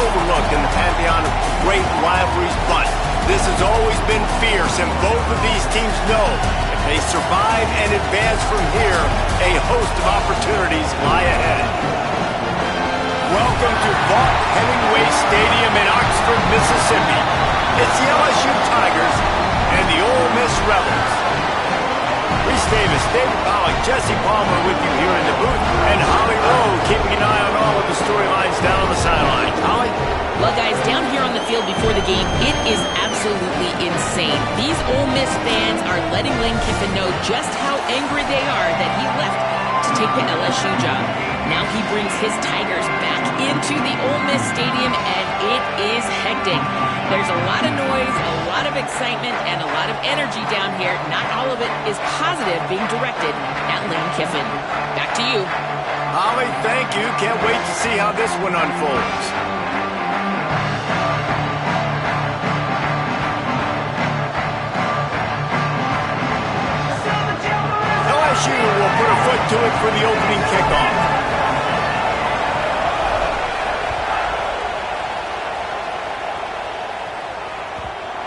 overlooked in the pantheon of great rivalries, but this has always been fierce, and both of these teams know if they survive and advance from here, a host of opportunities lie ahead. Welcome to Vaught Hemingway Stadium in Oxford, Mississippi. It's the LSU Tigers and the Ole Miss Rebels. Reese Davis, David Pollack, Jesse Palmer with you here in the booth, and Holly Rowe keeping an eye on all of the storylines down on the sideline. Holly? Well, guys, down here on the field before the game, it is absolutely insane. These Ole Miss fans are letting Lane Kiffin know just how angry they are that he left to take the LSU job. Now he brings his Tigers back into the Ole Miss Stadium, and it is hectic. There's a lot of noise, a lot of excitement, and a lot of energy down here. Not all of it is positive being directed at Lane Kiffin. Back to you. Holly, thank you. Can't wait to see how this one unfolds. LSU will put a foot to it for the opening kickoff.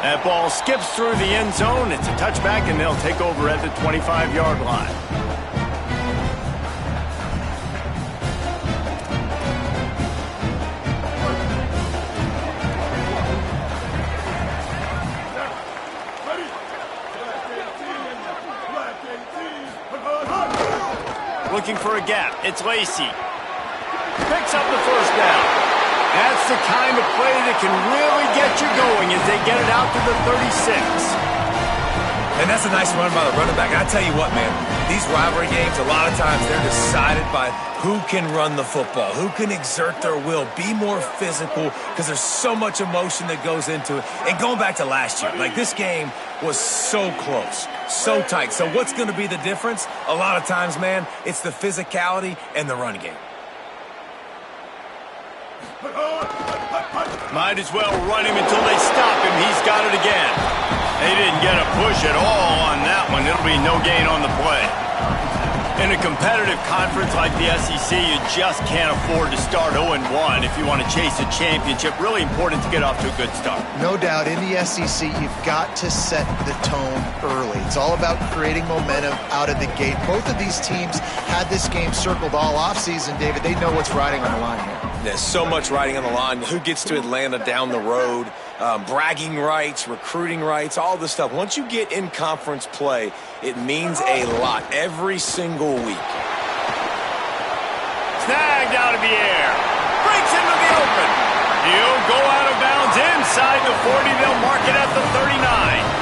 That ball skips through the end zone. It's a touchback, and they'll take over at the 25-yard line. Looking for a gap. It's Lacey. Picks up the first down. That's the kind of play that can really get you going as they get it out to the 36. And that's a nice run by the running back. And I tell you what, man, these rivalry games, a lot of times they're decided by who can run the football, who can exert their will, be more physical, because there's so much emotion that goes into it. And going back to last year, like this game was so close, so tight. So what's going to be the difference? A lot of times, man, it's the physicality and the run game. Might as well run him until they stop him. He's got it again. They didn't get a push at all on that one. It'll be no gain on the play. In a competitive conference like the SEC, you just can't afford to start 0-1 if you want to chase a championship. Really important to get off to a good start. No doubt, in the SEC, you've got to set the tone early. It's all about creating momentum out of the gate. Both of these teams had this game circled all offseason, David. They know what's riding on the line here. There's so much riding on the line. Who gets to Atlanta down the road? Bragging rights, recruiting rights, all this stuff. Once you get in conference play, it means a lot every single week. Snagged out of the air. Breaks into the open. He'll go out of bounds inside the 40. They'll mark it at the 39.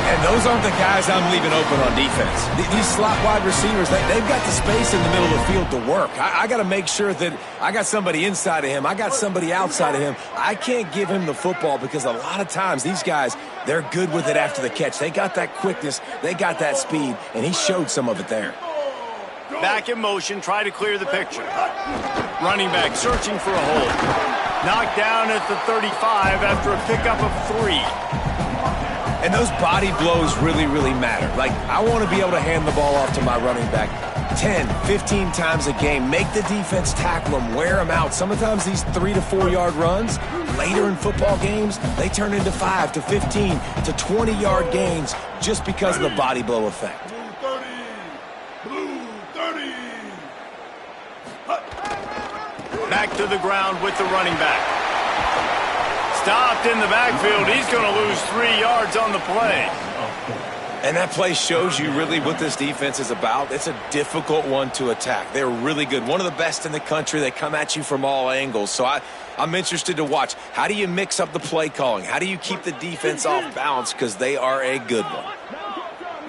And those aren't the guys I'm leaving open on defense. These slot wide receivers, they've got the space in the middle of the field to work. I got to make sure that I got somebody inside of him. I got somebody outside of him. I can't give him the football because a lot of times these guys, they're good with it after the catch. They got that quickness. They got that speed, and he showed some of it there. Back in motion, try to clear the picture. Running back searching for a hole. Knocked down at the 35 after a pickup of 3. And those body blows really, really matter. Like, I want to be able to hand the ball off to my running back 10, 15 times a game. Make the defense tackle them, wear them out. Sometimes these 3 to 4 yard runs, later in football games, they turn into 5 to 15 to 20-yard gains just because of the body blow effect. Blue 30. Back to the ground with the running back. Stopped in the backfield. He's going to lose 3 yards on the play. And that play shows you really what this defense is about. It's a difficult one to attack. They're really good. One of the best in the country. They come at you from all angles. So I'm interested to watch. How do you mix up the play calling? How do you keep the defense off balance? Because they are a good one.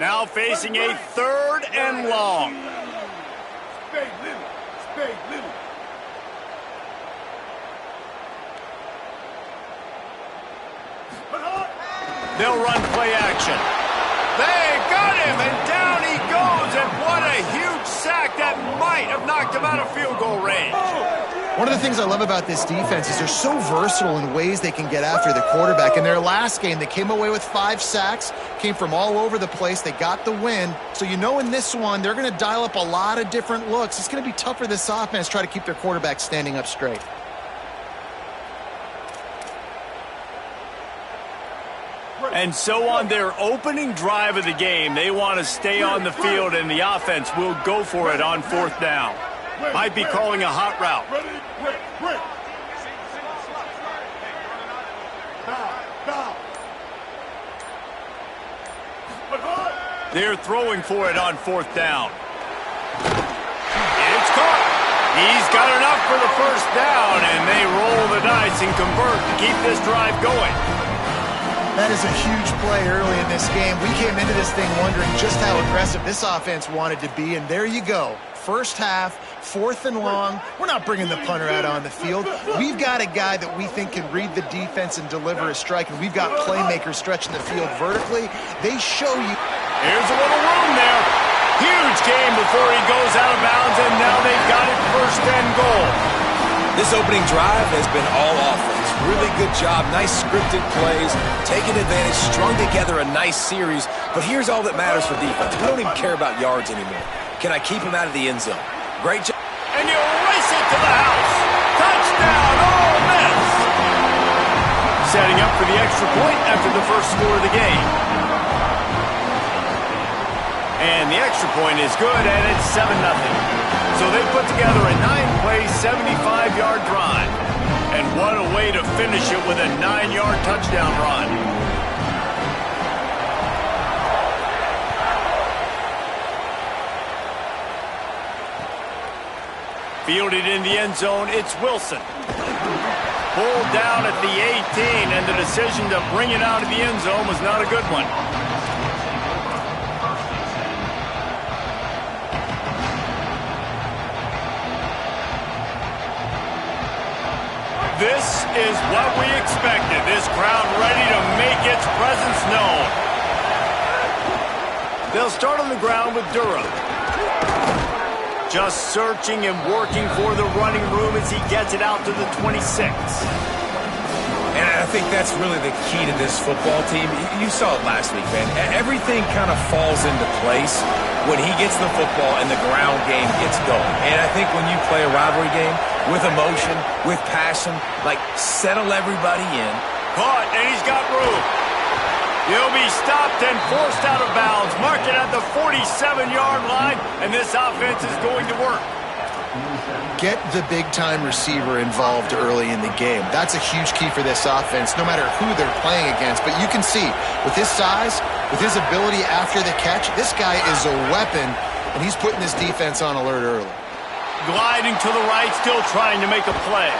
Now facing a 3rd and long. They'll run play action. They got him, and down he goes, and what a huge sack that might have knocked him out of field goal range. One of the things I love about this defense is they're so versatile in ways they can get after the quarterback. In their last game, they came away with 5 sacks, came from all over the place. They got the win. So you know in this one, they're going to dial up a lot of different looks. It's going to be tough for this offense to try to keep their quarterback standing up straight. And so on their opening drive of the game, they want to stay on the field, and the offense will go for it on 4th down. Might be calling a hot route. They're throwing for it on 4th down. It's caught. He's got enough for the 1st down, and they roll the dice and convert to keep this drive going. That is a huge play early in this game. We came into this thing wondering just how aggressive this offense wanted to be, and there you go. First half, 4th and long. We're not bringing the punter out on the field. We've got a guy that we think can read the defense and deliver a strike, and we've got playmakers stretching the field vertically. They show you. Here's a little room there. Huge game before he goes out of bounds, and now they've got it 1st and goal. This opening drive has been all offense. Really good job, nice scripted plays, taking advantage, strung together a nice series. But here's all that matters for defense. We don't even care about yards anymore. Can I keep him out of the end zone? Great job. And you race it to the house. Touchdown, Ole Miss. Setting up for the extra point after the first score of the game. And the extra point is good, and it's 7-0. So they put together a 9-play, 75-yard drive. And what a way to finish it with a 9-yard touchdown run. Fielded in the end zone, it's Wilson. Pulled down at the 18, and the decision to bring it out of the end zone was not a good one. This is what we expected. This crowd ready to make its presence known. They'll start on the ground with Durham. Just searching and working for the running room as he gets it out to the 26. And I think that's really the key to this football team. You saw it last week, man. Everything kind of falls into place when he gets the football and the ground game gets going. And I think when you play a rivalry game with emotion, with passion, like settle everybody in. Caught, and he's got room. He'll be stopped and forced out of bounds. Mark it at the 47-yard line, and this offense is going to work. Get the big-time receiver involved early in the game. That's a huge key for this offense, no matter who they're playing against. But you can see, with his size, with his ability after the catch, this guy is a weapon, and he's putting this defense on alert early. Gliding to the right, still trying to make a play.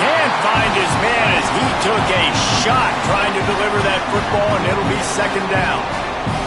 Can't find his man as he took a shot trying to deliver that football, and it'll be 2nd down.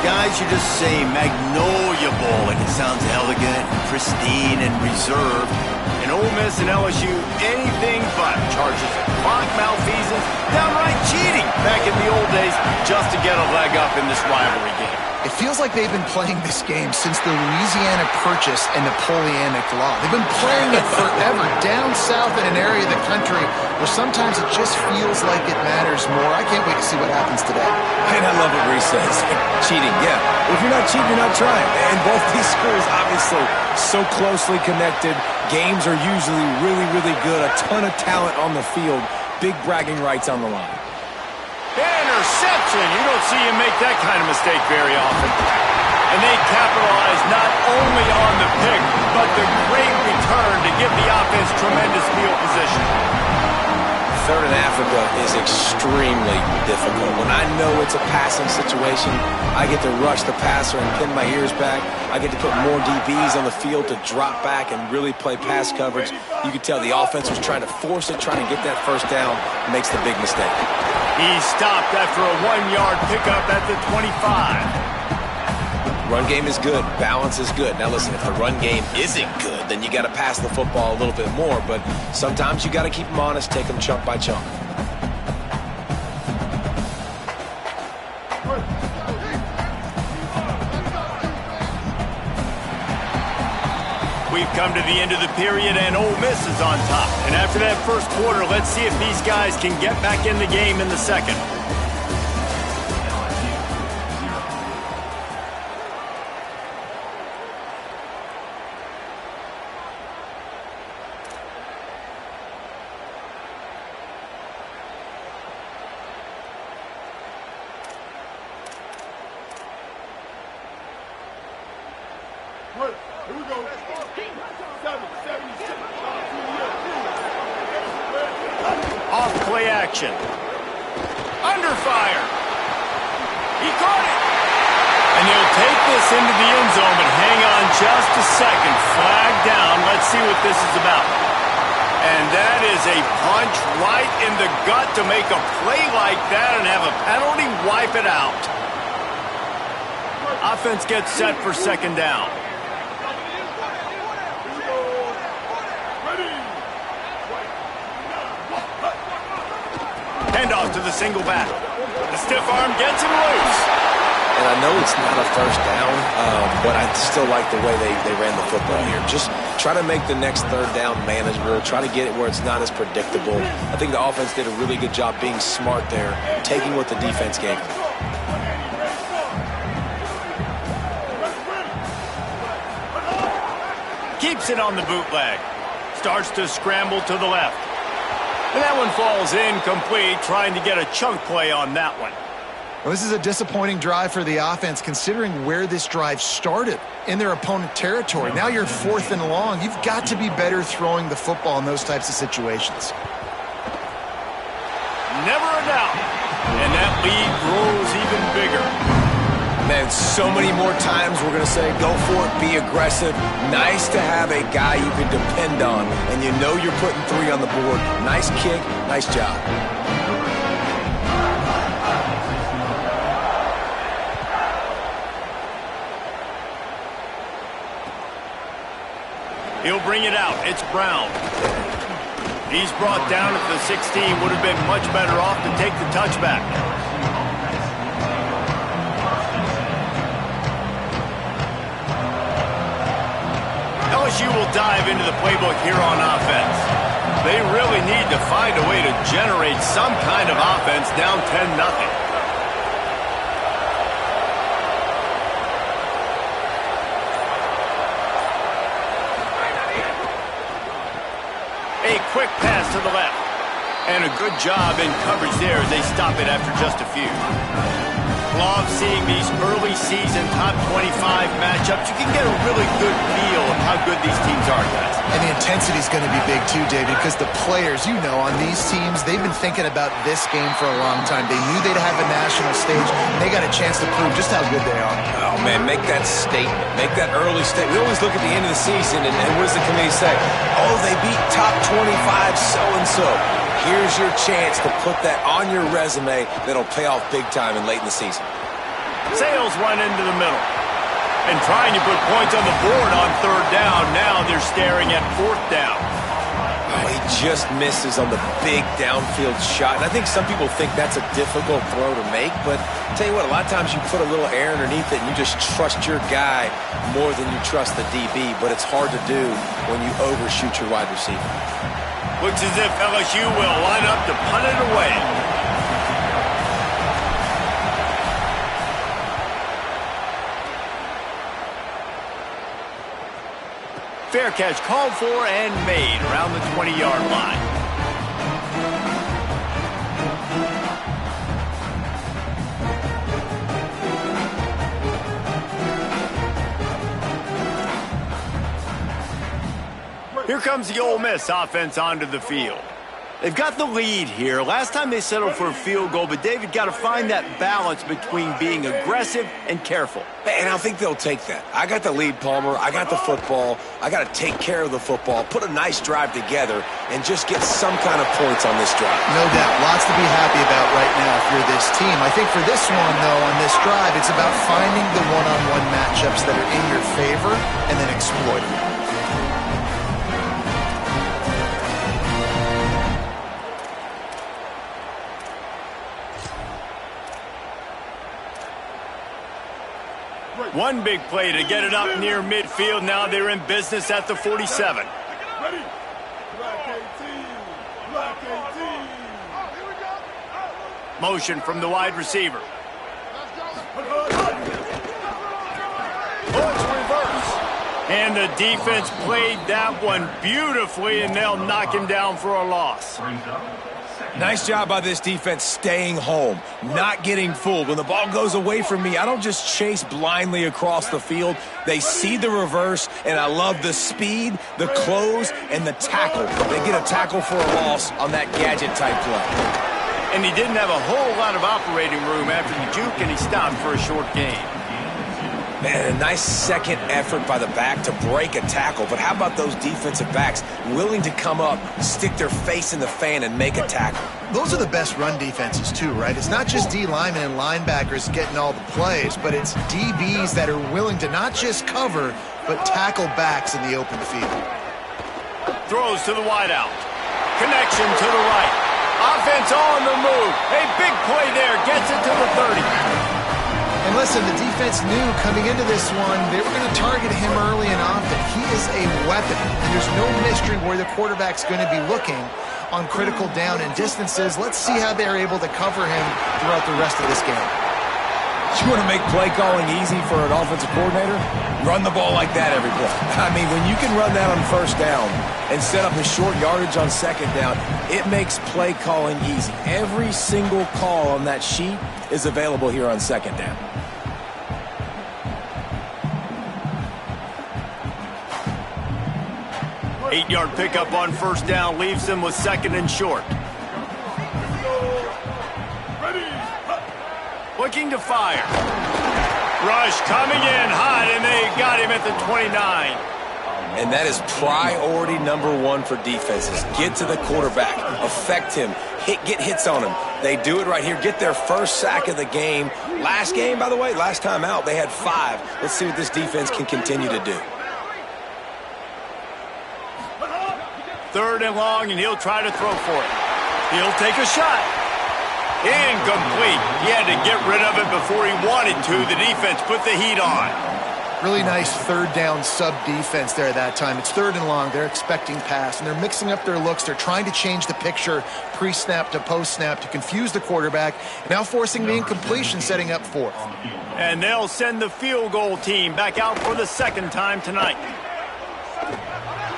Guys, you just say Magnolia Bowl, and it sounds elegant, pristine, and reserved. And Ole Miss and LSU, anything but charges of clock malfeasance, downright cheating back in the old days just to get a leg up in this rivalry game. It feels like they've been playing this game since the Louisiana Purchase and Napoleonic Law. They've been playing it forever down south in an area of the country where sometimes it just feels like it matters more. I can't wait to see what happens today. And I love what Reese says. Cheating, yeah. If you're not cheating, you're not trying. And both these schools, obviously, so closely connected. Games are usually really, really good. A ton of talent on the field. Big bragging rights on the line. Interception! You don't see him make that kind of mistake very often. And they capitalize not only on the pick, but the great return to give the offense tremendous field position. 3rd and Africa is extremely difficult. When I know it's a passing situation, I get to rush the passer and pin my ears back. I get to put more DBs on the field to drop back and really play pass coverage. You could tell the offense was trying to force it, trying to get that 1st down, makes the big mistake. He's stopped after a 1-yard pickup at the 25. Run game is good. Balance is good. Now listen, if the run game isn't good, then you got to pass the football a little bit more. But sometimes you got to keep them honest, take them chunk by chunk. We've come to the end of the period, and Ole Miss is on top. And after that first quarter, let's see if these guys can get back in the game in the second. Off play action. Under fire. He caught it. And he'll take this into the end zone, but hang on just a second. Flag down. Let's see what this is about. And that is a punch right in the gut to make a play like that and have a penalty wipe it out. Offense gets set for second down. Handoff to the single back. The stiff arm gets him loose. And I know it's not a first down, but I still like the way they ran the football here. Just try to make the next third down manageable. Try to get it where it's not as predictable. I think the offense did a really good job being smart there, taking what the defense gave them. Keeps it on the bootleg. Starts to scramble to the left. And that one falls incomplete, trying to get a chunk play on that one. Well, this is a disappointing drive for the offense, considering where this drive started, in their opponent territory. Now you're 4th and long. You've got to be better throwing the football in those types of situations. Never a doubt. And that lead grows even bigger. Man, so many more times we're going to say, go for it, be aggressive. Nice to have a guy you can depend on, and you know you're putting 3 on the board. Nice kick, nice job. He'll bring it out. It's Brown. He's brought down at the 16. Would have been much better off to take the touchback. LSU will dive into the playbook here on offense. They really need to find a way to generate some kind of offense down 10-0. A quick pass to the left. And a good job in coverage there as they stop it after just a few. Love seeing these early season top 25 matchups. You can get a really good feel of how good these teams are, guys. And the intensity is going to be big too, David, because the players, you know, on these teams, they've been thinking about this game for a long time. They knew they'd have a national stage, and they got a chance to prove just how good they are. Oh, man, make that statement. Make that early statement. We always look at the end of the season, and what does the committee say? Oh, they beat top 25 so-and-so. Here's your chance to put that on your resume that'll pay off big time and late in the season. Sales run into the middle. And trying to put points on the board on 3rd down. Now they're staring at 4th down. Oh, he just misses on the big downfield shot. And I think some people think that's a difficult throw to make. But I'll tell you what, a lot of times you put a little air underneath it and you just trust your guy more than you trust the DB. But it's hard to do when you overshoot your wide receiver. Looks as if LSU will line up to punt it away. Fair catch called for and made around the 20-yard line. Here comes the Ole Miss offense onto the field. They've got the lead here. Last time they settled for a field goal, but David got to find that balance between being aggressive and careful. And I think they'll take that. I got the lead, Palmer. I got the football. I got to take care of the football, put a nice drive together, and just get some kind of points on this drive. No doubt. Lots to be happy about right now if you're this team. I think for this one, though, on this drive, it's about finding the one-on-one matchups that are in your favor and then exploiting them. One big play to get it up near midfield. Now they're in business at the 47. Motion from the wide receiver. Oh, it's reverse. And the defense played that one beautifully, and they'll knock him down for a loss. Nice job by this defense staying home, not getting fooled. When the ball goes away from me, I don't just chase blindly across the field. They see the reverse, and I love the speed, the close, and the tackle. They get a tackle for a loss on that gadget-type play. And he didn't have a whole lot of operating room after the juke, and he stopped for a short gain. Man, a nice second effort by the back to break a tackle. But how about those defensive backs willing to come up, stick their face in the fan, and make a tackle? Those are the best run defenses, too, right? It's not just D linemen and linebackers getting all the plays, but it's DBs that are willing to not just cover, but tackle backs in the open field. Throws to the wideout. Connection to the right. Offense on the move. A big play there. Gets it to the 30. And listen, the defense knew coming into this one, they were going to target him early and often. He is a weapon, and there's no mystery where the quarterback's going to be looking on critical down and distances. Let's see how they're able to cover him throughout the rest of this game. You want to make play calling easy for an offensive coordinator? Run the ball like that every play. I mean, when you can run that on first down and set up a short yardage on second down, it makes play calling easy. Every single call on that sheet is available here on second down. Eight-yard pickup on first down leaves them with second and short. Looking to fire. Rush coming in hot, and they got him at the 29. And that is priority number one for defenses. Get to the quarterback, affect him, get hits on him. They do it right here, get their first sack of the game. Last game, by the way, last time out, they had 5. Let's see what this defense can continue to do. Third and long, and he'll try to throw for it. He'll take a shot. Incomplete. He had to get rid of it before he wanted to. The defense put the heat on. Really nice third down sub-defense there that time. It's third and long. They're expecting pass, and they're mixing up their looks. They're trying to change the picture pre-snap to post-snap to confuse the quarterback, now forcing the incompletion, setting up fourth. And they'll send the field goal team back out for the second time tonight.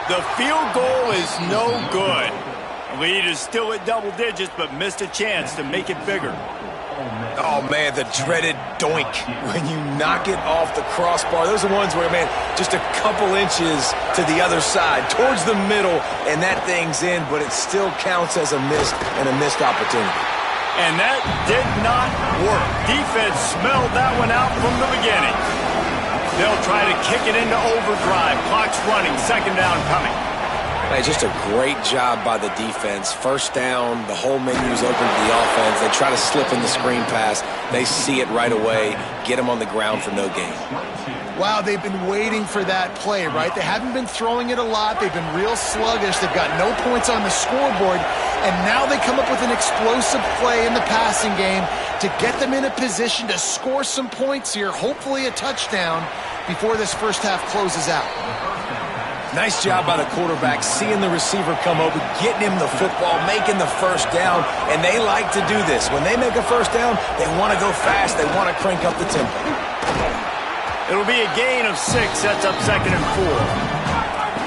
The field goal is no good. Lead is still at double digits, but missed a chance to make it bigger. Oh, man, the dreaded doink when you knock it off the crossbar. Those are ones where, man, just a couple inches to the other side, towards the middle, and that thing's in, but it still counts as a missed opportunity. And that did not work. Defense smelled that one out from the beginning. They'll try to kick it into overdrive. Clock's running, second down coming. Hey, just a great job by the defense. First down, the whole menu's open to the offense. They try to slip in the screen pass. They see it right away, get them on the ground for no gain. Wow, they've been waiting for that play, right? They haven't been throwing it a lot. They've been real sluggish. They've got no points on the scoreboard. And now they come up with an explosive play in the passing game to get them in a position to score some points here, hopefully a touchdown, before this first half closes out. Nice job by the quarterback, seeing the receiver come open, getting him the football, making the first down, and they like to do this. When they make a first down, they want to go fast, they want to crank up the tempo. It'll be a gain of 6, sets up second and 4.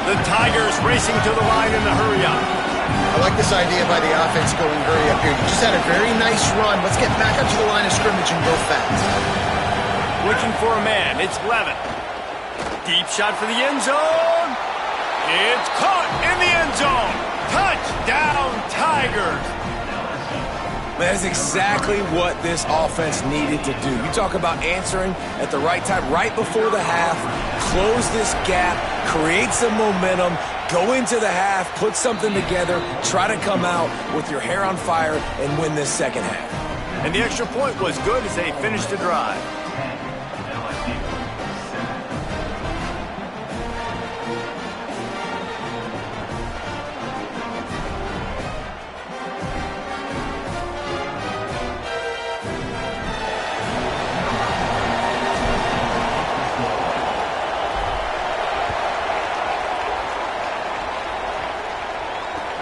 The Tigers racing to the line in the hurry-up. I like this idea by the offense going hurry up here. You just had a very nice run. Let's get back up to the line of scrimmage and go fast. Looking for a man, it's Levin. Deep shot for the end zone. It's caught in the end zone. Touchdown, Tigers. That's exactly what this offense needed to do. You talk about answering at the right time, right before the half, close this gap, create some momentum, go into the half, put something together, try to come out with your hair on fire and win this second half. And the extra point was good as they finished the drive.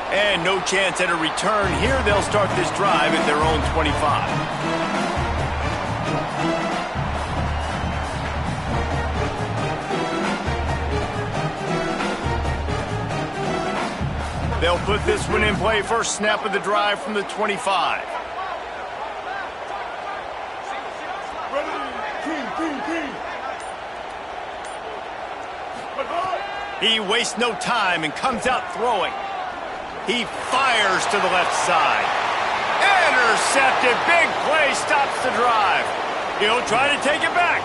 And no chance at a return here. They'll start this drive at their own 25. They'll They'll put this one in play. First snap of the drive from the 25. He wastes no time and comes out throwing. He fires to the left side. Intercepted. Big play. Stops the drive. He'll try to take it back.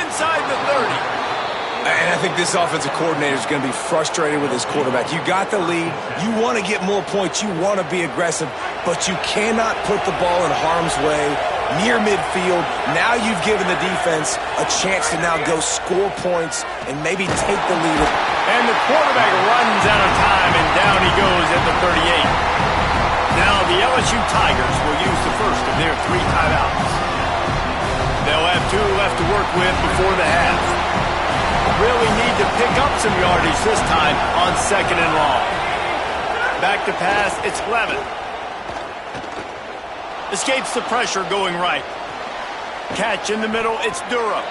Inside the 30. And I think this offensive coordinator is going to be frustrated with his quarterback. You got the lead. You want to get more points. You want to be aggressive. But you cannot put the ball in harm's way near midfield. Now you've given the defense a chance to now go score points and maybe take the lead. And the quarterback runs out of time, and down he goes at the 38. Now the LSU Tigers will use the first of their 3 timeouts. They'll have 2 left to work with before the half. Really need to pick up some yardage this time on 2nd and long. Back to pass, it's Levin. Escapes the pressure going right. Catch in the middle, it's Durham.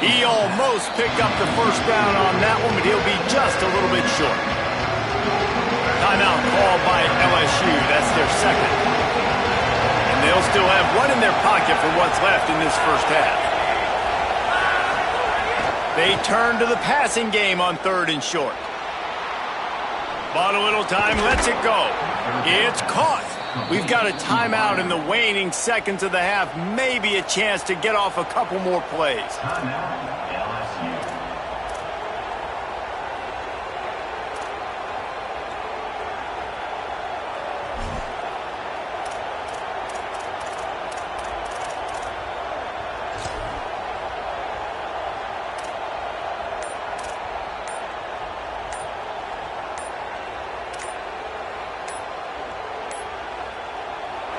He almost picked up the first down on that one, but he'll be just a little bit short. Timeout called by LSU, that's their 2nd. And they'll still have 1 in their pocket for what's left in this first half. They turn to the passing game on 3rd and short. Bought a little time, lets it go. It's caught. We've got a timeout in the waning seconds of the half. Maybe a chance to get off a couple more plays.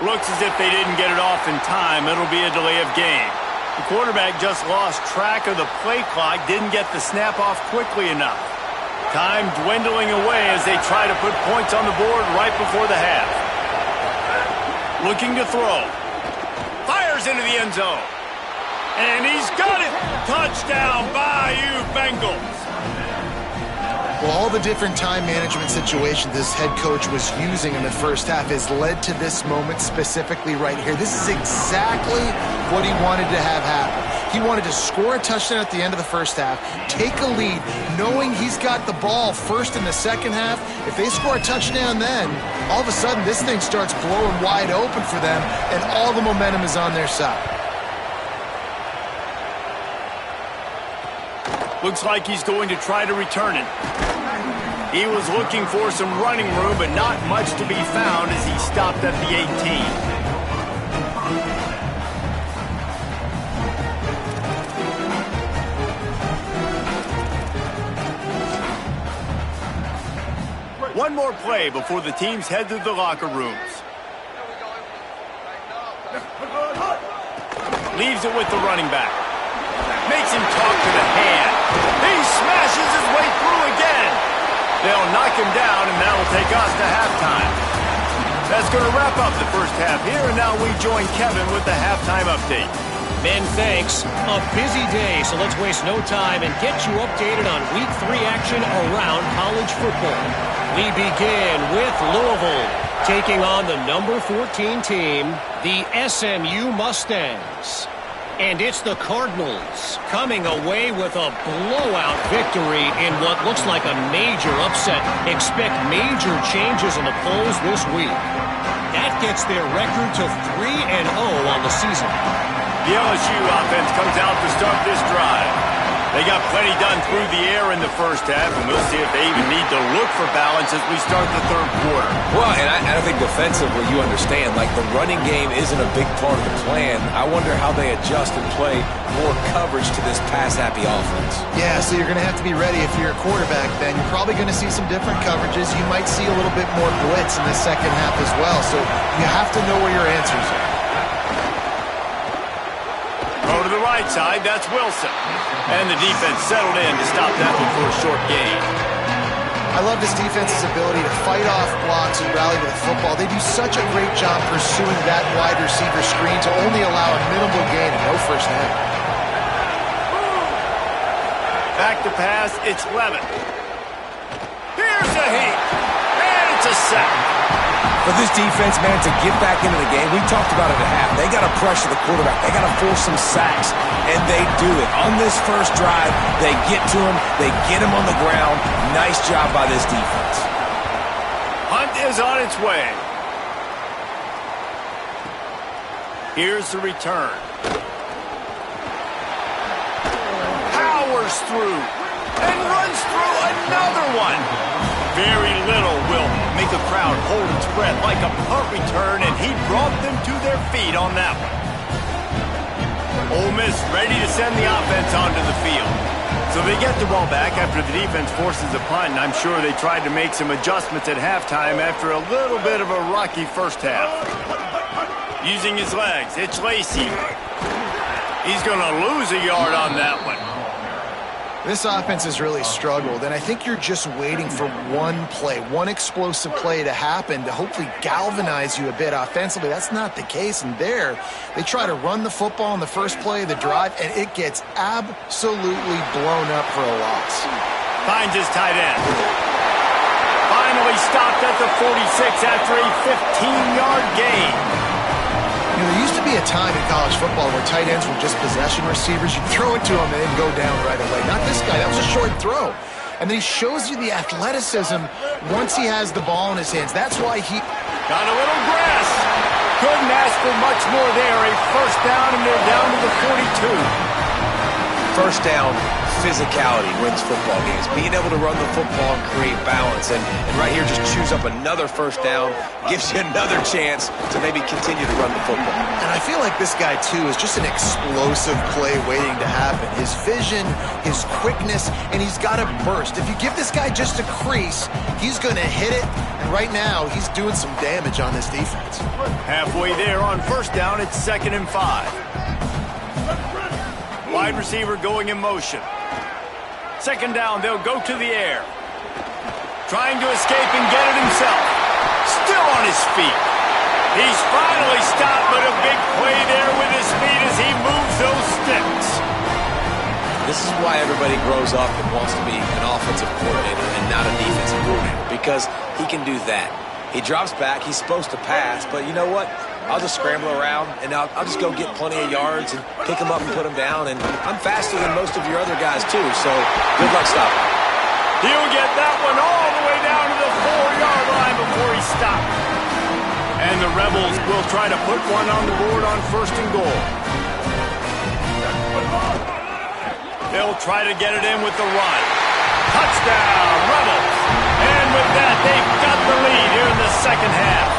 Looks as if they didn't get it off in time. It'll be a delay of game. The quarterback just lost track of the play clock, didn't get the snap off quickly enough. Time dwindling away as they try to put points on the board right before the half. Looking to throw. Fires into the end zone. And he's got it. Touchdown, Bayou Bengals. Well, all the different time management situations this head coach was using in the first half has led to this moment specifically right here. This is exactly what he wanted to have happen. He wanted to score a touchdown at the end of the first half, take a lead, knowing he's got the ball first in the second half. If they score a touchdown then, all of a sudden this thing starts blowing wide open for them, and all the momentum is on their side. Looks like he's going to try to return it. He was looking for some running room, but not much to be found as he stopped at the 18. One more play before the teams head to the locker rooms. Leaves it with the running back. Makes him talk to the hand. He smashes his way through again. They'll knock him down, and that'll take us to halftime. That's going to wrap up the first half here, and now we join Kevin with the halftime update. Men, thanks. A busy day, so let's waste no time and get you updated on Week 3 action around college football. We begin with Louisville, taking on the number 14 team, the SMU Mustangs. And it's the Cardinals coming away with a blowout victory in what looks like a major upset. Expect major changes in the polls this week. That gets their record to 3-0 on the season. The LSU offense comes out to start this drive. They got plenty done through the air in the first half, and we'll see if they even need to look for balance as we start the third quarter. Well, and I think defensively, you understand, like the running game isn't a big part of the plan. I wonder how they adjust and play more coverage to this pass-happy offense. Yeah, so you're going to have to be ready if you're a quarterback then. You're probably going to see some different coverages. You might see a little bit more blitz in the second half as well, so you have to know where your answers are. Go to the right side, that's Wilson. And the defense settled in to stop that one for a short gain. I love this defense's ability to fight off blocks and rally to the football. They do such a great job pursuing that wide receiver screen to only allow a minimal gain and no first down. Back to pass, it's Levin. Here's a heat. And it's a the sack. For this defense, man, to get back into the game, we talked about it at half. They got to pressure the quarterback. They got to force some sacks, and they do it. On this first drive, they get to him. They get him on the ground. Nice job by this defense. Hunt is on its way. Here's the return. Powers through and runs through another one. Very little will make a crowd hold its breath like a punt return, and he brought them to their feet on that one. Ole Miss ready to send the offense onto the field. So they get the ball back after the defense forces a punt, and I'm sure they tried to make some adjustments at halftime after a little bit of a rocky first half. Using his legs, it's Lacy. He's going to lose a yard on that one. This offense has really struggled, and I think you're just waiting for one play, one explosive play to happen to hopefully galvanize you a bit offensively. That's not the case, and there, they try to run the football in the first play of the drive, and it gets absolutely blown up for a loss. Finds his tight end. Finally stopped at the 46 after a 15-yard gain. You know, there used to be a time in college football where tight ends were just possession receivers. You'd throw it to him and then go down right away. Not this guy. That was a short throw. And then he shows you the athleticism once he has the ball in his hands. That's why he got a little grass. Couldn't ask for much more there. A first down, and they're down to the 42. First down, physicality wins football games. Being able to run the football and create balance. And right here, just choose up another first down, gives you another chance to maybe continue to run the football. And I feel like this guy, too, is just an explosive play waiting to happen. His vision, his quickness, and he's got a burst. If you give this guy just a crease, he's going to hit it. And right now, he's doing some damage on this defense. Halfway there on first down, it's 2nd and 5. Wide receiver going in motion. 2nd down, they'll go to the air. Trying to escape and get it himself. Still on his feet. He's finally stopped, but a big play there with his feet as he moves those sticks. This is why everybody grows up and wants to be an offensive coordinator and not a defensive coordinator, because he can do that. He drops back. He's supposed to pass, but you know what? I'll just scramble around, and I'll just go get plenty of yards and pick them up and put them down, and I'm faster than most of your other guys, too, so good luck stopping. He'll get that one all the way down to the 4-yard line before he stopped. And the Rebels will try to put one on the board on 1st and goal. They'll try to get it in with the run. Touchdown, Rebels! And with that, they've got the lead here in the second half.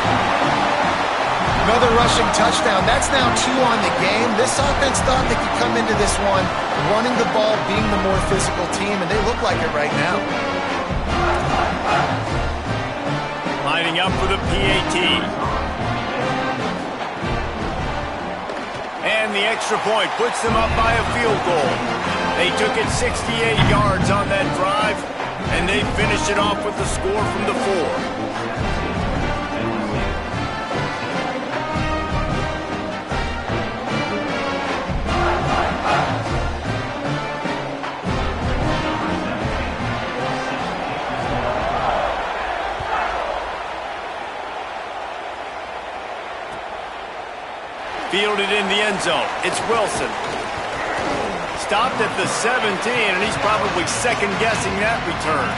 Another rushing touchdown. That's now 2 on the game. This offense thought they could come into this one running the ball, being the more physical team, and they look like it right now. Lining up for the PAT. And the extra point puts them up by a field goal. They took it 68 yards on that drive, and they finished it off with the score from the 4. Fielded in the end zone. It's Wilson. Stopped at the 17, and he's probably second-guessing that return.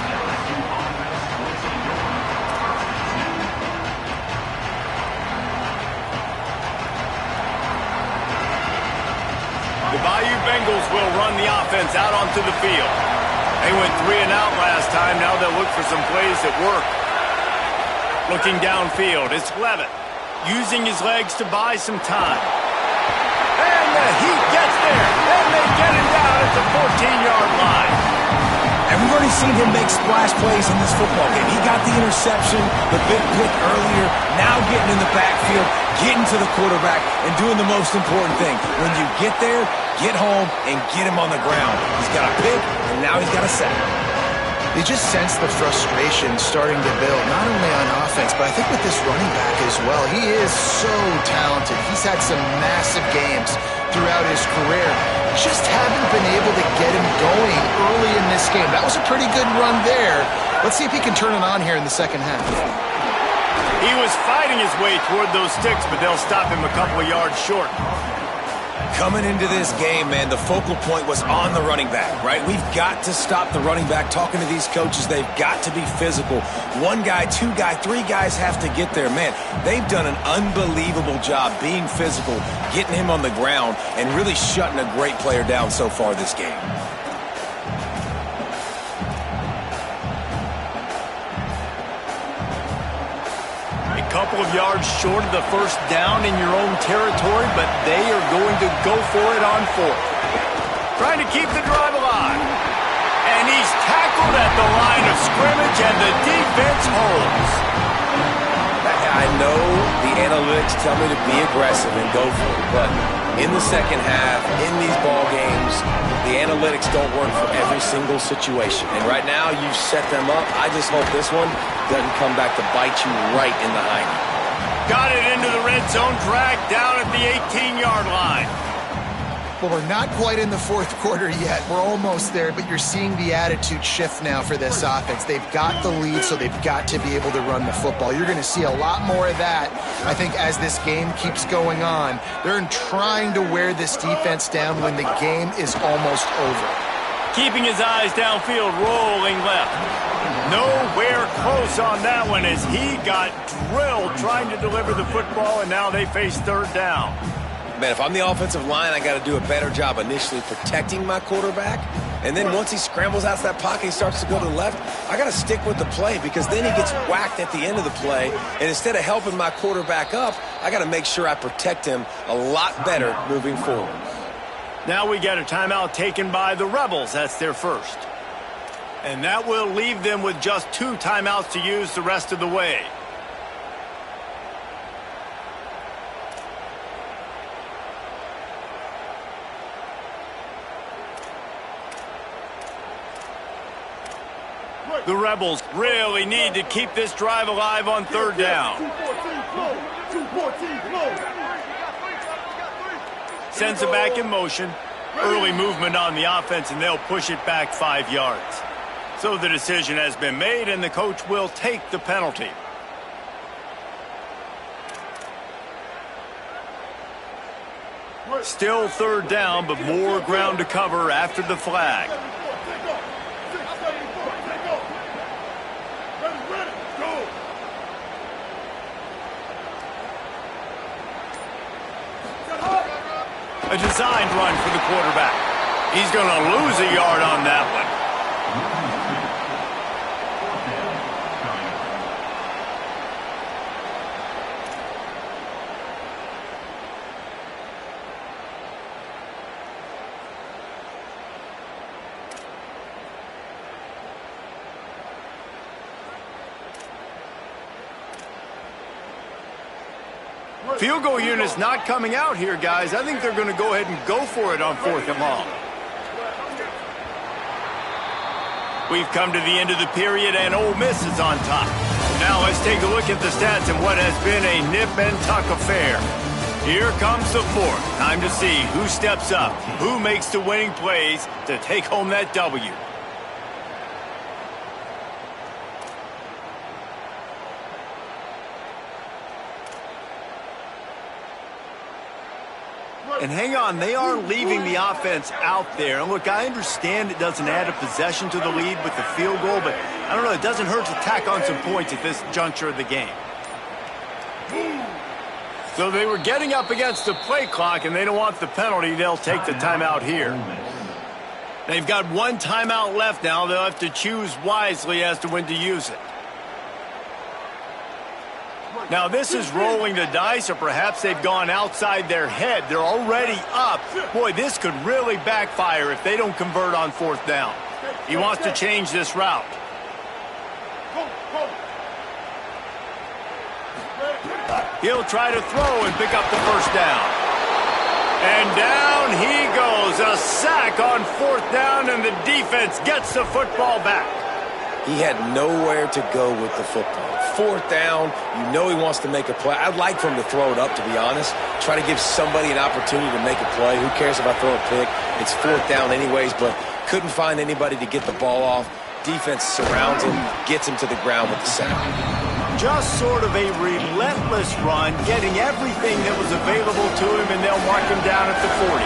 The Bayou Bengals will run the offense out onto the field. They went 3 and out last time. Now they'll look for some plays that work. Looking downfield, it's Levitt. Using his legs to buy some time. And the Heat gets there. And they get him down at the 14-yard line. And we've already seen him make splash plays in this football game. He got the interception, the big pick earlier, now getting in the backfield, getting to the quarterback, and doing the most important thing. When you get there, get home, and get him on the ground. He's got a pick, and now he's got a sack. You just sense the frustration starting to build, not only on offense, but I think with this running back as well. He is so talented. He's had some massive games throughout his career. Just haven't been able to get him going early in this game. That was a pretty good run there. Let's see if he can turn it on here in the second half. He was fighting his way toward those sticks, but they'll stop him a couple of yards short. Coming into this game, man, the focal point was on the running back, right? We've got to stop the running back. Talking to these coaches, they've got to be physical. One guy, two guy, three guys have to get there. Man, they've done an unbelievable job being physical, getting him on the ground, and really shutting a great player down so far this game. Couple of yards short of the first down in your own territory, but they are going to go for it on fourth. Trying to keep the drive alive. And he's tackled at the line of scrimmage, and the defense holds. I know the analytics tell me to be aggressive and go for it, but in the second half, in these ball games, the analytics don't work for every single situation. And right now, you've set them up. I just hope this one doesn't come back to bite you right in the hiney. Got it into the red zone, dragged down at the 18-yard line. Well, we're not quite in the fourth quarter yet. We're almost there, but you're seeing the attitude shift now for this offense. They've got the lead, so they've got to be able to run the football. You're going to see a lot more of that, I think, as this game keeps going on. They're trying to wear this defense down when the game is almost over. Keeping his eyes downfield, rolling left. Nowhere close on that one as he got drilled trying to deliver the football, and now they face third down. Man, if I'm the offensive line, I got to do a better job initially protecting my quarterback. And then once he scrambles out of that pocket, he starts to go to the left, I got to stick with the play because then he gets whacked at the end of the play. And instead of helping my quarterback up, I got to make sure I protect him a lot better moving forward. Now we get a timeout taken by the Rebels. That's their first. And that will leave them with just 2 timeouts to use the rest of the way. The Rebels really need to keep this drive alive on third down. Sends it back in motion. Early movement on the offense, and they'll push it back 5 yards. So the decision has been made, and the coach will take the penalty. Still third down, but more ground to cover after the flag. A designed run for the quarterback. He's going to lose a yard on that one. Field goal unit's not coming out here, guys. I think they're going to go ahead and go for it on 4th and long. We've come to the end of the period, and Ole Miss is on top. Now let's take a look at the stats and what has been a nip-and-tuck affair. Here comes the 4th. Time to see who steps up, who makes the winning plays to take home that W. And hang on, they are leaving the offense out there. And look, I understand it doesn't add a possession to the lead with the field goal, but I don't know, it doesn't hurt to tack on some points at this juncture of the game. So they were getting up against the play clock, and they don't want the penalty. They'll take the timeout here. They've got 1 timeout left now. They'll have to choose wisely as to when to use it. Now, this is rolling the dice, or perhaps they've gone outside their head. They're already up. Boy, this could really backfire if they don't convert on 4th down. He wants to change this route. He'll try to throw and pick up the first down. And down he goes. A sack on 4th down, and the defense gets the football back. He had nowhere to go with the football. 4th down, you know he wants to make a play. I'd like for him to throw it up, to be honest. Try to give somebody an opportunity to make a play. Who cares if I throw a pick? It's 4th down anyways, but couldn't find anybody to get the ball off. Defense surrounds him, gets him to the ground with the sack. Just sort of a relentless run, getting everything that was available to him, and they'll mark him down at the 40.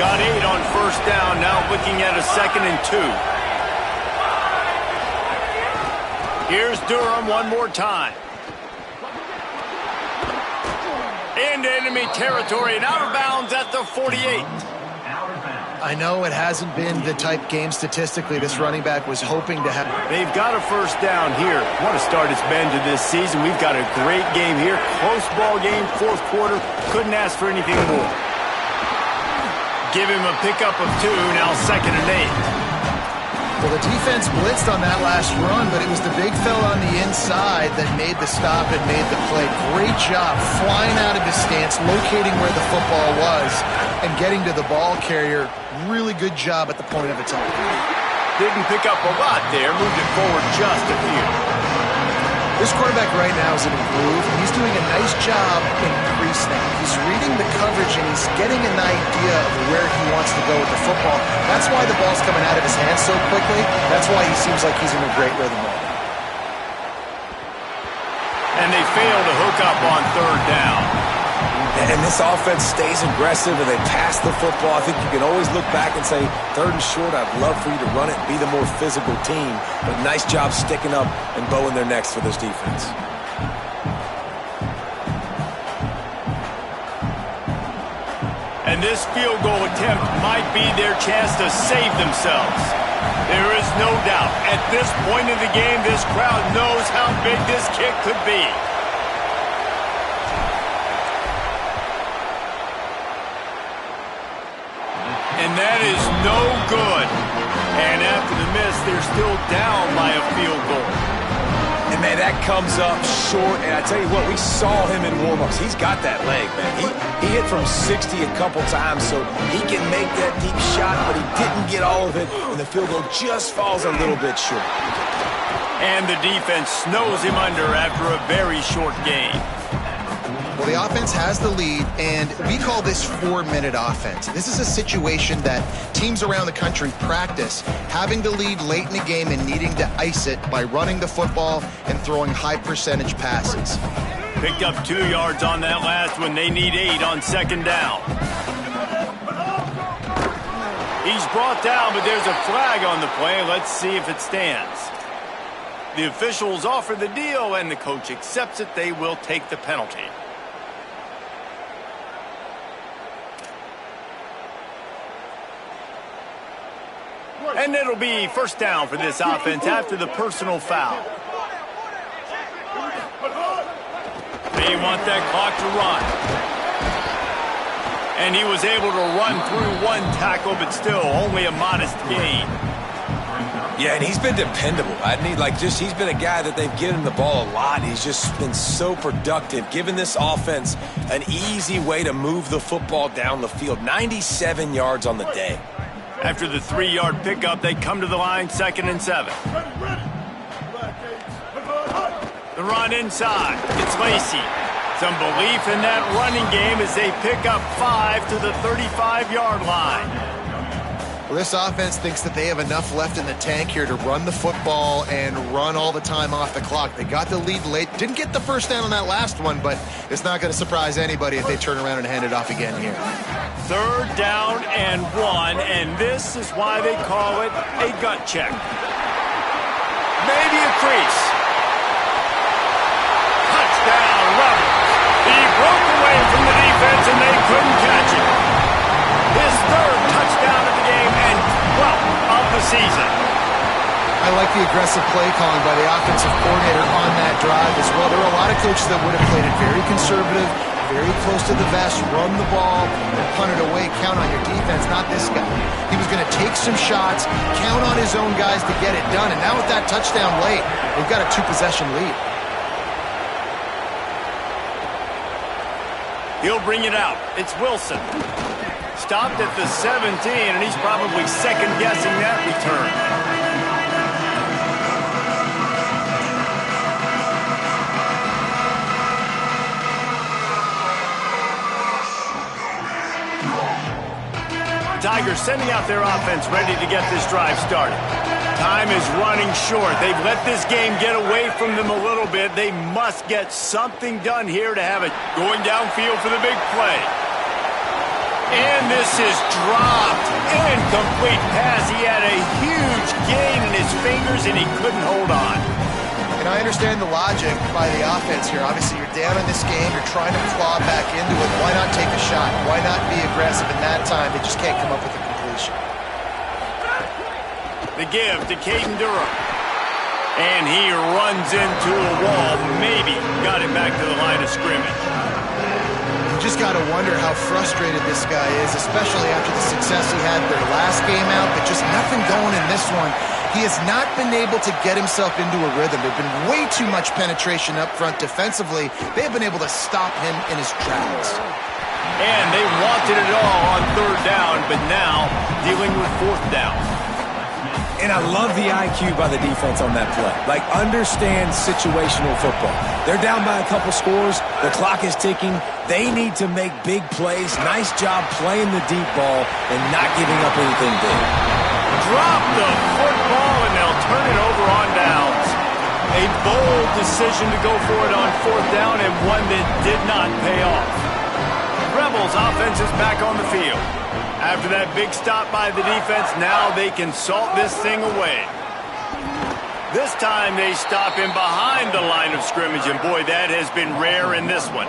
Got 8 on first down, now looking at a 2nd and 2. Here's Durham one more time. Into enemy territory and out of bounds at the 48. I know it hasn't been the type game statistically this running back was hoping to have. They've got a first down here. What a start it's been to this season. We've got a great game here. Close ball game, 4th quarter. Couldn't ask for anything more. Give him a pickup of 2, now 2nd and 8. Well, the defense blitzed on that last run, but it was the big fella on the inside that made the stop and made the play. Great job flying out of his stance, locating where the football was, and getting to the ball carrier. Really good job at the point of attack. Didn't pick up a lot there, moved it forward just a few. This quarterback right now is in a groove, and he's doing a nice job in pre-snap. He's reading the coverage, and he's getting an idea of where he wants to go with the football. That's why the ball's coming out of his hands so quickly. That's why he seems like he's in a great rhythm right now. And they fail to hook up on 3rd down. And this offense stays aggressive and they pass the football. I think you can always look back and say, 3rd and short, I'd love for you to run it and be the more physical team. But nice job sticking up and bowing their necks for this defense. And this field goal attempt might be their chance to save themselves. There is no doubt, at this point in the game, this crowd knows how big this kick could be. And that is no good. And after the miss, they're still down by a field goal. And, man, that comes up short. And I tell you what, we saw him in warm-ups. He's got that leg, man. He hit from 60 a couple times, so he can make that deep shot, but he didn't get all of it, and the field goal just falls a little bit short. And the defense snows him under after a very short game. Well, the offense has the lead, and we call this 4-minute offense. This is a situation that teams around the country practice, having the lead late in the game and needing to ice it by running the football and throwing high-percentage passes. Picked up 2 yards on that last one. They need 8 on 2nd down. He's brought down, but there's a flag on the play. Let's see if it stands. The officials offer the deal, and the coach accepts it. They will take the penalty. And it'll be first down for this offense after the personal foul. They want that clock to run. And he was able to run through 1 tackle, but still only a modest gain. Yeah, and he's been dependable. He's been a guy that they've given him the ball a lot. He's just been so productive, giving this offense an easy way to move the football down the field. 97 yards on the day. After the 3-yard pickup, they come to the line, 2nd and 7. The run inside. It's Lacy. Some belief in that running game as they pick up 5 to the 35-yard line. Well, this offense thinks that they have enough left in the tank here to run the football and run all the time off the clock. They got the lead late. Didn't get the first down on that last one, but it's not going to surprise anybody if they turn around and hand it off again here. 3rd down and 1, and this is why they call it a gut check. Maybe a crease. Touchdown, Roberts. He broke away from the defense, and they couldn't catch him. His 3rd touchdown of the game and 12th of the season. I like the aggressive play calling by the offensive coordinator on that drive as well. There were a lot of coaches that would have played it very conservative, very close to the vest, run the ball, and punt it away, count on your defense, not this guy. He was going to take some shots, count on his own guys to get it done, and now with that touchdown late, they've got a 2-possession lead. He'll bring it out. It's Wilson. Stopped at the 17, and he's probably second-guessing that return. The Tigers sending out their offense ready to get this drive started. Time is running short. They've let this game get away from them a little bit. They must get something done here to have it going downfield for the big play. And this is dropped. Incomplete pass. He had a huge gain in his fingers, and he couldn't hold on. And I understand the logic by the offense here. Obviously, you're down in this game. You're trying to claw back into it. Why not take a shot? Why not be aggressive in that time? They just can't come up with a completion. The give to Caden Durham. And he runs into a wall. Maybe got it back to the line of scrimmage. You just got to wonder how frustrated this guy is, especially after the success he had their last game out, but just nothing going in this one. He has not been able to get himself into a rhythm. There's been way too much penetration up front defensively. They've been able to stop him in his tracks. And they wanted it all on third down, but now dealing with fourth down. And I love the IQ by the defense on that play. Like, understand situational football. They're down by a couple scores. The clock is ticking. They need to make big plays. Nice job playing the deep ball and not giving up anything big. Drop the football, and they'll turn it over on downs. A bold decision to go for it on fourth down, and one that did not pay off. Rebels offense is back on the field. After that big stop by the defense, now they can salt this thing away. This time they stop him behind the line of scrimmage, and boy, that has been rare in this one.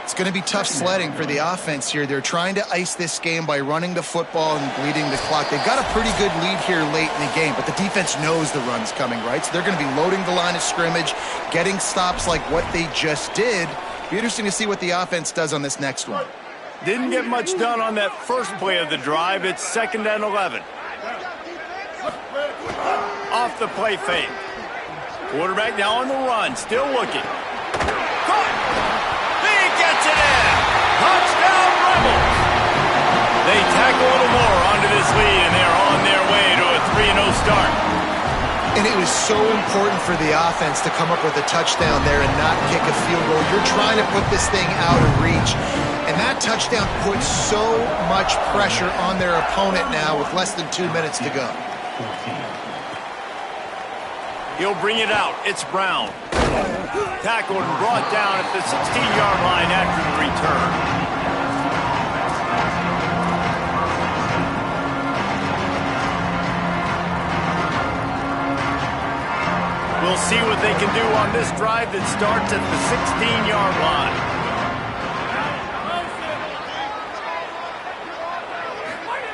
It's going to be tough sledding for the offense here. They're trying to ice this game by running the football and bleeding the clock. They've got a pretty good lead here late in the game, but the defense knows the run's coming, right? So they're going to be loading the line of scrimmage, getting stops like what they just did. Be interesting to see what the offense does on this next one. Didn't get much done on that first play of the drive. It's 2nd and 11. Off the play fake. Quarterback now on the run, still looking. Caught! He gets it in! Touchdown Rebels! They tack a little more onto this lead, and they're on their way to a 3-0 start. And it was so important for the offense to come up with a touchdown there and not kick a field goal. You're trying to put this thing out of reach. And that touchdown puts so much pressure on their opponent now with less than 2 minutes to go. He'll bring it out. It's Brown. Tackled and brought down at the 16-yard line after the return. We'll see what they can do on this drive that starts at the 16-yard line.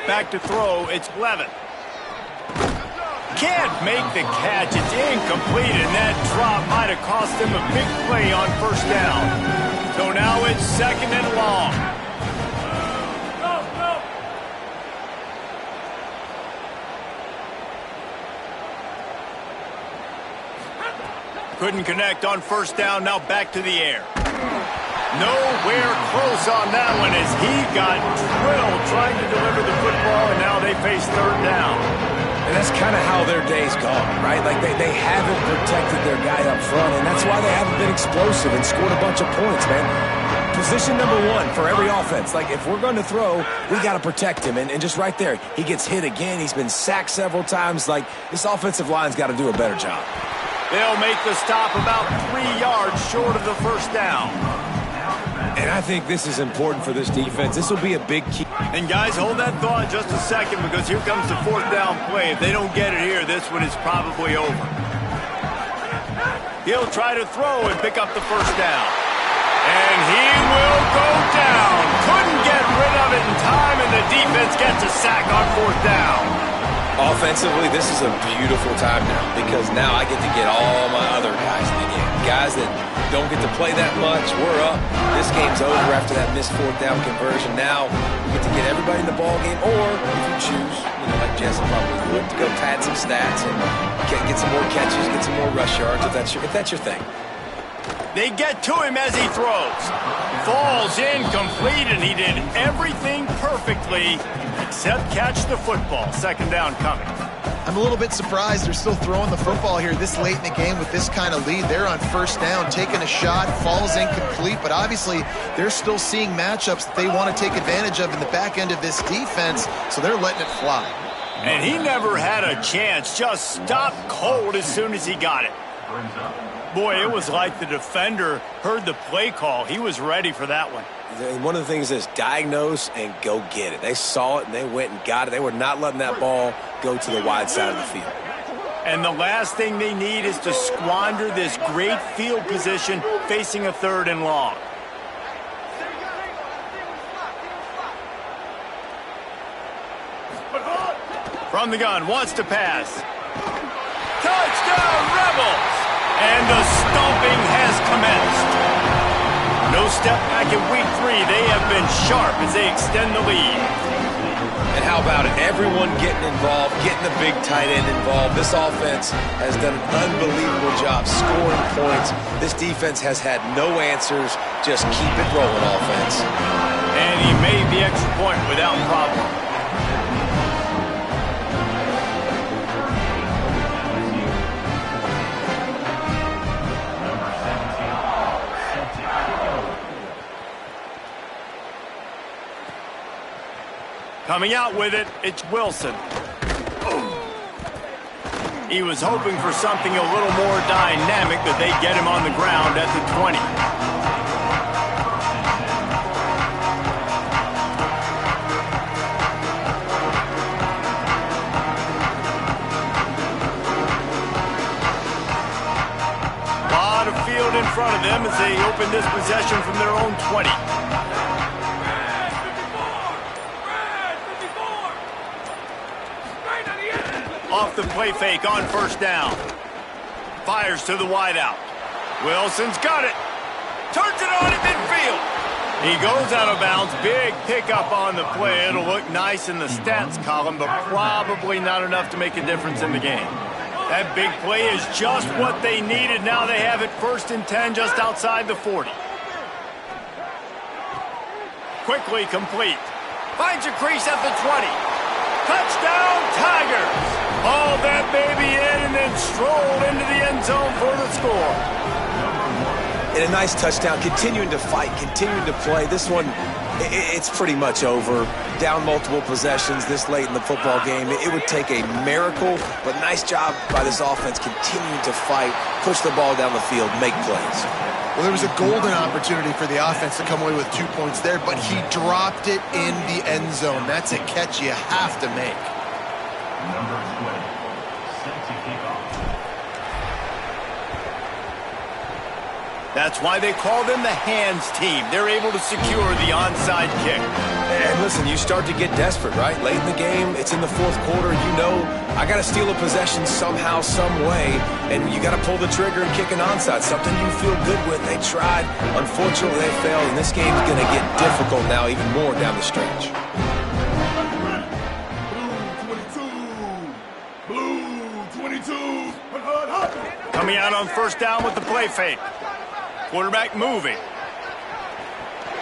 Back to throw, it's Levin. Can't make the catch, it's incomplete, and that drop might have cost him a big play on first down. So now it's 2nd and long. Couldn't connect on first down, now back to the air. Nowhere close on that one as he got drilled trying to deliver the football, and now they face third down. And that's kind of how their day's gone, right? Like, they haven't protected their guy up front, and that's why they haven't been explosive and scored a bunch of points, man. Position number one for every offense. Like, if we're going to throw, we got to protect him. And just right there, he gets hit again. He's been sacked several times. Like, this offensive line's got to do a better job. They'll make the stop about 3 yards short of the first down. And I think this is important for this defense. This will be a big key. And guys, hold that thought just a second, because here comes the fourth down play. If they don't get it here, this one is probably over. He'll try to throw and pick up the first down. And he will go down. Couldn't get rid of it in time, and the defense gets a sack on fourth down. Offensively, this is a beautiful time now, because now I get to get all my other guys in the game. Guys that don't get to play that much. We're up. This game's over after that missed fourth down conversion. Now we get to get everybody in the ball game, or if you choose, like Jesse probably would, to go pad some stats and get some more catches, get some more rush yards if that's your thing. They get to him as he throws. Falls incomplete, and he did everything perfectly except catch the football. Second down coming. I'm a little bit surprised they're still throwing the football here this late in the game with this kind of lead. They're on first down, taking a shot, falls incomplete, but obviously they're still seeing matchups that they want to take advantage of in the back end of this defense, so they're letting it fly. And he never had a chance, just stopped cold as soon as he got it. Boy, it was like the defender heard the play call. He was ready for that one. One of the things is diagnose and go get it. They saw it and they went and got it. They were not letting that ball go to the wide side of the field. And the last thing they need is to squander this great field position facing a 3rd and long. From the gun, wants to pass. Touchdown, Rebels! And the stomping has commenced. No step back in week 3. They have been sharp as they extend the lead. And how about it? Everyone getting involved, getting the big tight end involved. This offense has done an unbelievable job scoring points. This defense has had no answers. Just keep it rolling, offense. And he made the extra point without problem. Coming out with it, it's Wilson. He was hoping for something a little more dynamic, that they get him on the ground at the 20. A lot of field in front of them as they open this possession from their own 20. Off the play fake on 1st down. Fires to the wideout. Wilson's got it. Turns it on at midfield. He goes out of bounds. Big pickup on the play. It'll look nice in the stats column, but probably not enough to make a difference in the game. That big play is just what they needed. Now they have it 1st and 10 just outside the 40. Quickly complete. Finds a crease at the 20. Touchdown, Tigers! Hauled that baby in and then strolled into the end zone for the score. And a nice touchdown, continuing to fight, continuing to play. This one, it's pretty much over. Down multiple possessions this late in the football game. It would take a miracle, but nice job by this offense continuing to fight, push the ball down the field, make plays. Well, there was a golden opportunity for the offense to come away with 2 points there, but he dropped it in the end zone. That's a catch you have to make. Number 20, set to kick off. That's why they call them the hands team. They're able to secure the onside kick. And listen, you start to get desperate, right? Late in the game, it's in the 4th quarter. You know, I got to steal a possession somehow, some way, and you got to pull the trigger and kick an onside, something you feel good with. They tried. Unfortunately, they failed, and this game's going to get difficult now, even more down the stretch. Coming out on 1st down with the play fake. Quarterback moving.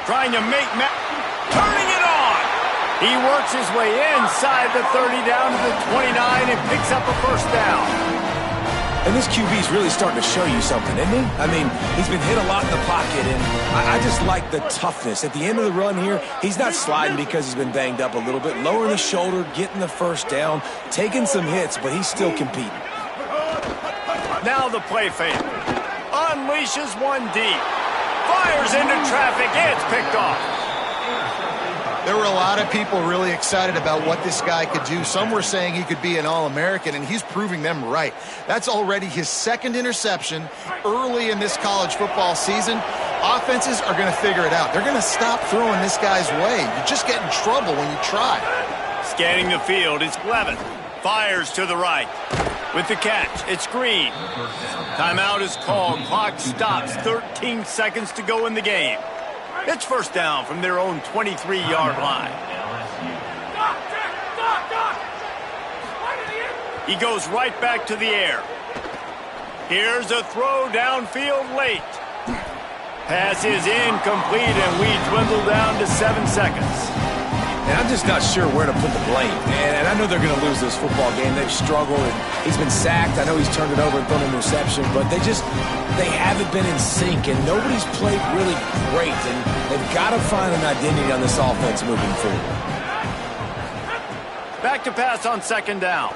Trying to make turning it on. He works his way inside the 30 down to the 29 and picks up a 1st down. And this QB's really starting to show you something, isn't he? I mean, he's been hit a lot in the pocket, and I just like the toughness. At the end of the run here, he's not sliding because he's been banged up a little bit. Lowering the shoulder, getting the 1st down, taking some hits, but he's still competing. Now the play fake. Unleashes one deep. Fires into traffic. It's picked off. There were a lot of people really excited about what this guy could do. Some were saying he could be an All-American, and he's proving them right. That's already his 2nd interception early in this college football season. Offenses are going to figure it out. They're going to stop throwing this guy's way. You just get in trouble when you try. Scanning the field, it's Levin. Fires to the right. With the catch, it's Green. Timeout is called. Clock stops. 13 seconds to go in the game. It's 1st down from their own 23-yard line. He goes right back to the air. Here's a throw downfield late. Pass is incomplete, and we dwindle down to 7 seconds. And I'm just not sure where to put the blame. And I know they're going to lose this football game. They've struggled, and he's been sacked. I know he's turned it over and thrown an interception, but they haven't been in sync, and nobody's played really great. And they've got to find an identity on this offense moving forward. Back to pass on second down.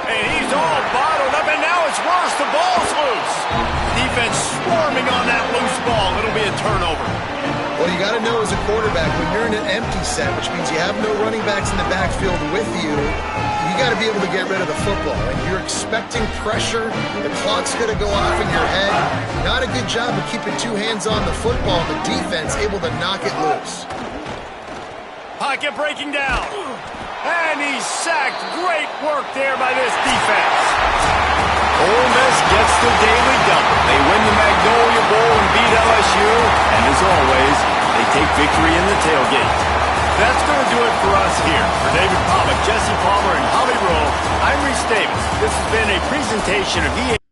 And he's all bottled up, and now it's worse. The ball's loose. Defense swarming on that loose ball. It'll be a turnover. Well, you got to know as a quarterback, when you're in an empty set, which means you have no running backs in the backfield with you, you got to be able to get rid of the football. And you're expecting pressure. The clock's going to go off in your head. Not a good job of keeping two hands on the football. The defense able to knock it loose. Pocket breaking down. And he's sacked. Great work there by this defense. Ole Miss gets the daily double. They win the Magnolia Bowl and beat LSU. And as always, they take victory in the tailgate. That's going to do it for us here. For David Pollack, Jesse Palmer, and Holly Rowe, I'm Reese Davis. This has been a presentation of EA.